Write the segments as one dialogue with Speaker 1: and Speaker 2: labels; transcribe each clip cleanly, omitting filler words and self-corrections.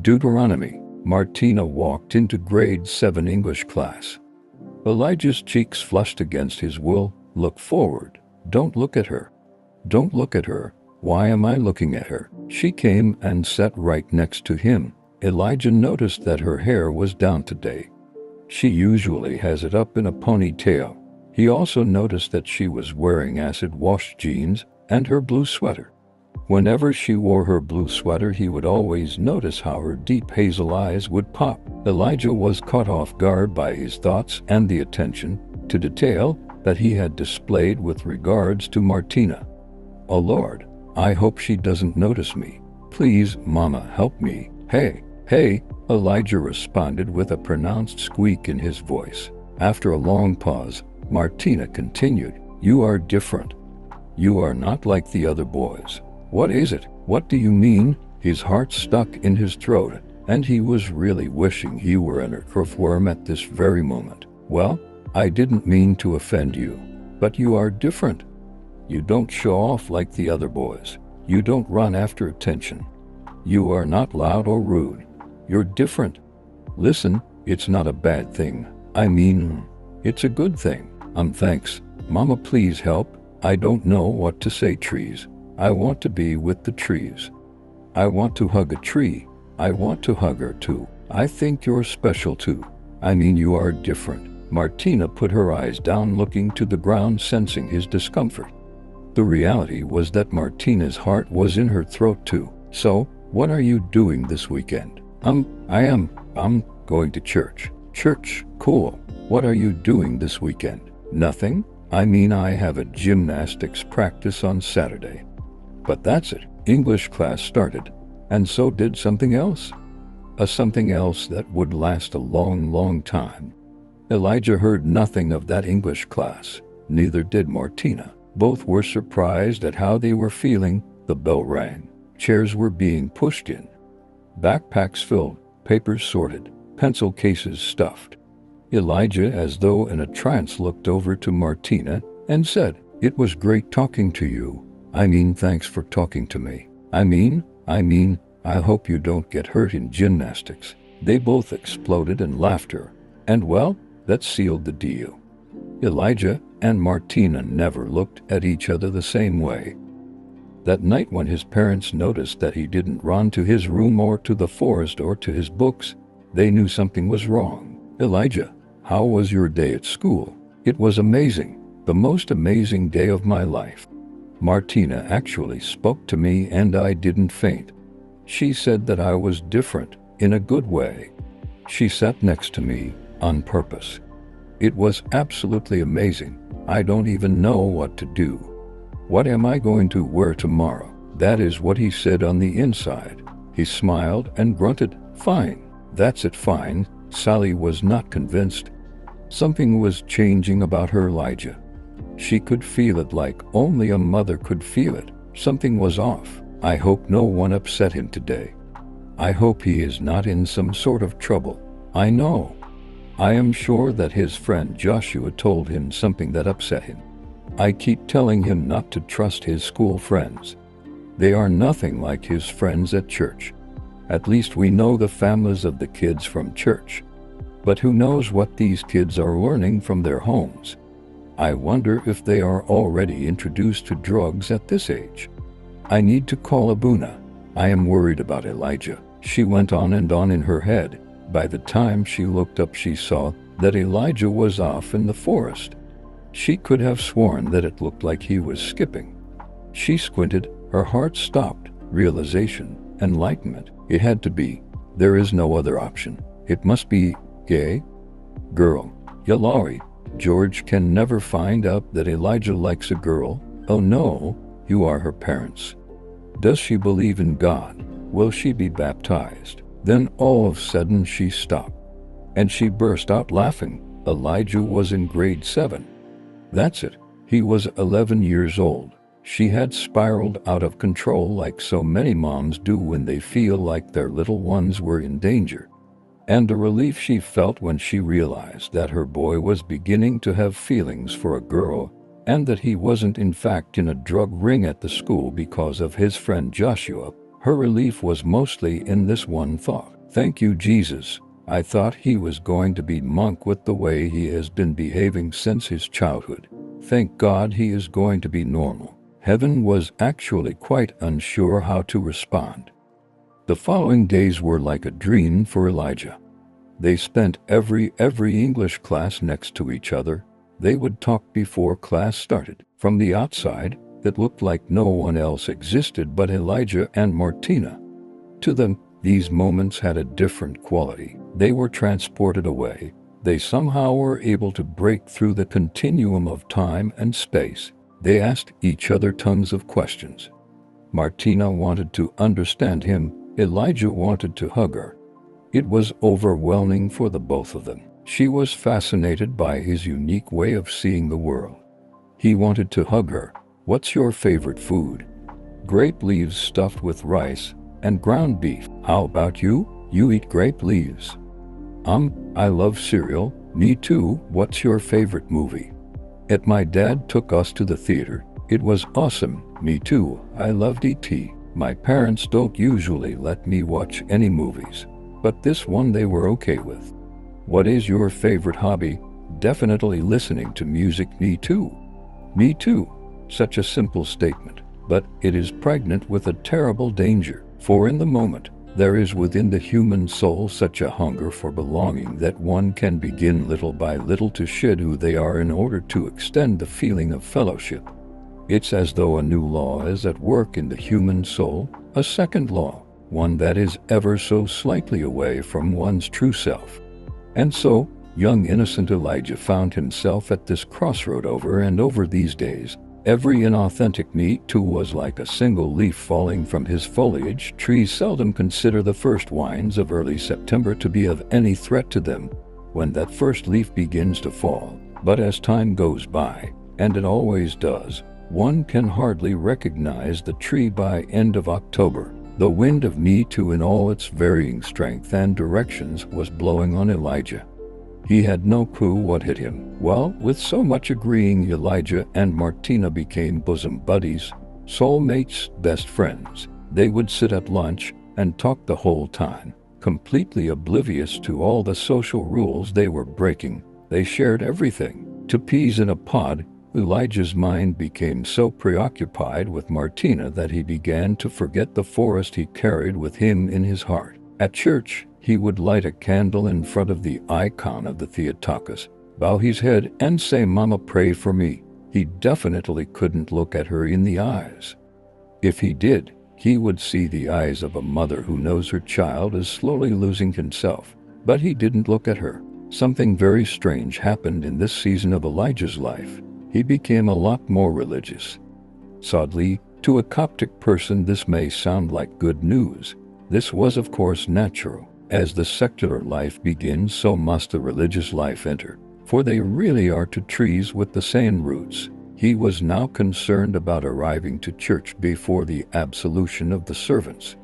Speaker 1: Deuteronomy. Martina walked into grade 7 English class. Elijah's cheeks flushed against his will. Look forward. Don't look at her. Don't look at her. Why am I looking at her? She came and sat right next to him. Elijah noticed that her hair was down today. She usually has it up in a ponytail. He also noticed that she was wearing acid-washed jeans and her blue sweater. Whenever she wore her blue sweater, he would always notice how her deep hazel eyes would pop. Elijah was caught off guard by his thoughts and the attention to detail that he had displayed with regards to Martina. Oh Lord, I hope she doesn't notice me. Please, Mama, help me. Hey, Elijah responded with a pronounced squeak in his voice. After a long pause, Martina continued, You are different. You are not like the other boys. What is it? What do you mean? His heart stuck in his throat, and he was really wishing he were an earthworm at this very moment. Well, I didn't mean to offend you, but you are different. You don't show off like the other boys. You don't run after attention. You are not loud or rude. You're different. Listen, it's not a bad thing. I mean, it's a good thing. Thanks. Mama, please help. I don't know what to say. Trees. I want to be with the trees. I want to hug a tree. I want to hug her too. I think you're special too. I mean, you are different. Martina put her eyes down, looking to the ground, sensing his discomfort. The reality was that Martina's heart was in her throat too. So, what are you doing this weekend? I'm going to church. Church? Cool. What are you doing this weekend? Nothing. I mean, I have a gymnastics practice on Saturday. But that's it. English class started, and so did something else. A something else that would last a long, long time. Elijah heard nothing of that English class. Neither did Martina. Both were surprised at how they were feeling. The bell rang. Chairs were being pushed in. Backpacks filled, papers sorted, pencil cases stuffed. Elijah, as though in a trance, looked over to Martina and said, It was great talking to you. I mean, thanks for talking to me. I mean, I hope you don't get hurt in gymnastics. They both exploded in laughter. And well, that sealed the deal. Elijah and Martina never looked at each other the same way. That night, when his parents noticed that he didn't run to his room or to the forest or to his books, they knew something was wrong. Elijah, how was your day at school? It was amazing. The most amazing day of my life. Martina actually spoke to me and I didn't faint. She said that I was different, in a good way. She sat next to me, on purpose. It was absolutely amazing. I don't even know what to do. What am I going to wear tomorrow? That is what he said on the inside. He smiled and grunted, Fine. That's it, fine. Sally was not convinced. Something was changing about her, Elijah. She could feel it like only a mother could feel it. Something was off. I hope no one upset him today. I hope he is not in some sort of trouble. I am sure that his friend Joshua told him something that upset him. I keep telling him not to trust his school friends. They are nothing like his friends at church. At least we know the families of the kids from church. But who knows what these kids are learning from their homes? I wonder if they are already introduced to drugs at this age. I need to call Abuna. I am worried about Elijah. She went on and on in her head. By the time she looked up, she saw that Elijah was off in the forest. She could have sworn that it looked like he was skipping. She squinted. Her heart stopped. Realization, enlightenment. It had to be. There is no other option. It must be gay. Girl. Yalari. George can never find out that Elijah likes a girl. Oh no, you are her parents. Does she believe in God? Will she be baptized? Then all of a sudden she stopped. And she burst out laughing. Elijah was in grade 7. That's it. He was 11 years old. She had spiraled out of control like so many moms do when they feel like their little ones were in danger. And the relief she felt when she realized that her boy was beginning to have feelings for a girl, and that he wasn't in fact in a drug ring at the school because of his friend Joshua, Her relief was mostly in this one thought. Thank you, Jesus. I thought he was going to be monk with the way he has been behaving since his childhood. Thank God he is going to be normal. Heaven was actually quite unsure how to respond. The following days were like a dream for Elijah. They spent every English class next to each other. They would talk before class started. From the outside, it looked like no one else existed but Elijah and Martina. To them, these moments had a different quality. They were transported away. They somehow were able to break through the continuum of time and space. They asked each other tons of questions. Martina wanted to understand him. Elijah wanted to hug her. It was overwhelming for the both of them. She was fascinated by his unique way of seeing the world. He wanted to hug her. What's your favorite food? Grape leaves stuffed with rice and ground beef. How about you? You eat grape leaves. I love cereal. Me too. What's your favorite movie? My dad took us to the theater. It was awesome. Me too. I loved E.T. My parents don't usually let me watch any movies, but this one they were okay with. What is your favorite hobby? Definitely listening to music. Me too. Me too. Such a simple statement, but it is pregnant with a terrible danger. For in the moment, there is within the human soul such a hunger for belonging that one can begin little by little to shed who they are in order to extend the feeling of fellowship. It's as though a new law is at work in the human soul, a second law, one that is ever so slightly away from one's true self. And so, young innocent Elijah found himself at this crossroad over and over these days. Every inauthentic me too was like a single leaf falling from his foliage. Trees seldom consider the first winds of early September to be of any threat to them when that first leaf begins to fall. But as time goes by, and it always does, one can hardly recognize the tree by end of October. The wind of Me Too in all its varying strength and directions was blowing on Elijah. He had no clue what hit him. Well, with so much agreeing, Elijah and Martina became bosom buddies, soulmates, best friends. They would sit at lunch and talk the whole time, completely oblivious to all the social rules they were breaking. They shared everything. Two peas in a pod. Elijah's mind became so preoccupied with Martina that he began to forget the forest he carried with him in his heart. At church, he would light a candle in front of the icon of the Theotokos, bow his head and say, "Mama, pray for me." He definitely couldn't look at her in the eyes. If he did, he would see the eyes of a mother who knows her child is slowly losing himself. But he didn't look at her. Something very strange happened in this season of Elijah's life. He became a lot more religious. Sadly, to a Coptic person this may sound like good news. This was of course natural. As the secular life begins, so must the religious life enter, for they really are two trees with the same roots. He was now concerned about arriving to church before the absolution of the servants.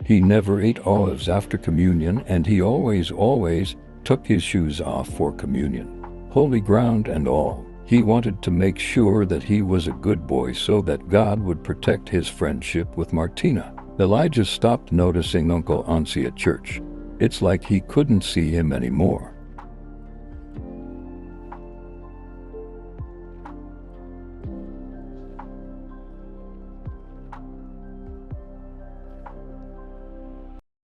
Speaker 1: He never ate olives after communion, and he always took his shoes off for communion, holy ground and all. He wanted to make sure that he was a good boy so that God would protect his friendship with Martina. Elijah stopped noticing Uncle Ansi at church. It's like he couldn't see him anymore.